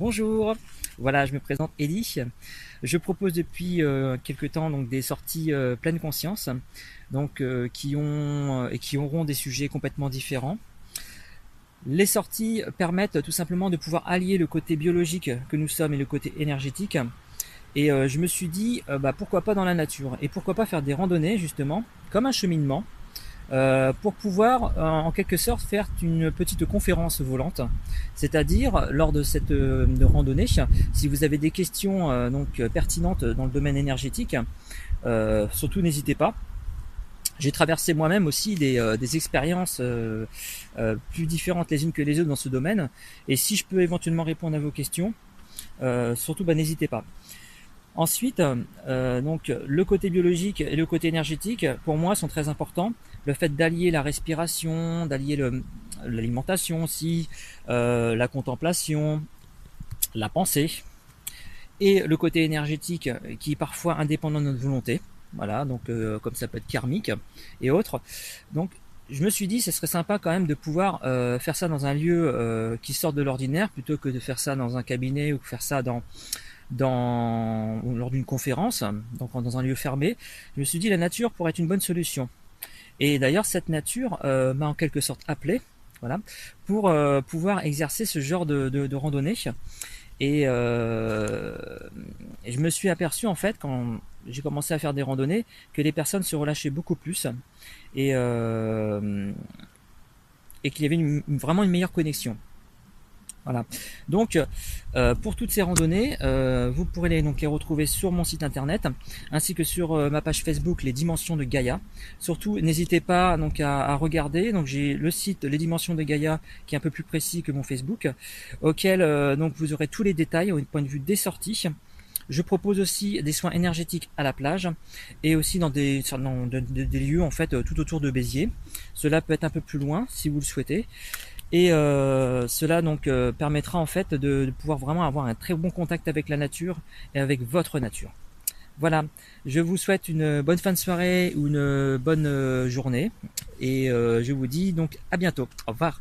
Bonjour, voilà, je me présente Elie. Je propose depuis quelque temps donc des sorties pleine conscience, donc qui auront des sujets complètement différents. Les sorties permettent tout simplement de pouvoir allier le côté biologique que nous sommes et le côté énergétique. Et je me suis dit, pourquoi pas dans la nature et pourquoi pas faire des randonnées justement, comme un cheminement, pour pouvoir en quelque sorte faire une petite conférence volante. C'est-à-dire, lors de cette de randonnée, si vous avez des questions pertinentes dans le domaine énergétique, surtout n'hésitez pas. J'ai traversé moi-même aussi des expériences plus différentes les unes que les autres dans ce domaine. Et si je peux éventuellement répondre à vos questions, surtout n'hésitez pas. Ensuite, donc le côté biologique et le côté énergétique, pour moi, sont très importants. Le fait d'allier la respiration, d'allier l'alimentation aussi, la contemplation, la pensée, et le côté énergétique qui est parfois indépendant de notre volonté. Voilà, donc comme ça peut être karmique et autres. Donc je me suis dit, ce serait sympa quand même de pouvoir faire ça dans un lieu qui sort de l'ordinaire plutôt que de faire ça dans un cabinet ou faire ça lors d'une conférence, donc dans un lieu fermé. Je me suis dit la nature pourrait être une bonne solution. Et d'ailleurs cette nature m'a en quelque sorte appelé, voilà, pour pouvoir exercer ce genre de randonnée. Et, euh, et je me suis aperçu en fait quand j'ai commencé à faire des randonnées que les personnes se relâchaient beaucoup plus et, euh, et qu'il y avait vraiment une meilleure connexion. Voilà. Donc, pour toutes ces randonnées, vous pourrez les retrouver sur mon site internet, ainsi que sur ma page Facebook, les Dimensions de Gaïa. Surtout, n'hésitez pas à regarder. Donc, j'ai le site Les Dimensions de Gaïa, qui est un peu plus précis que mon Facebook, auquel vous aurez tous les détails au point de vue des sorties. Je propose aussi des soins énergétiques à la plage et aussi dans des lieux en fait tout autour de Béziers. Cela peut être un peu plus loin si vous le souhaitez. Et cela permettra en fait de pouvoir vraiment avoir un très bon contact avec la nature et avec votre nature. Voilà, je vous souhaite une bonne fin de soirée ou une bonne journée et je vous dis donc à bientôt. Au revoir.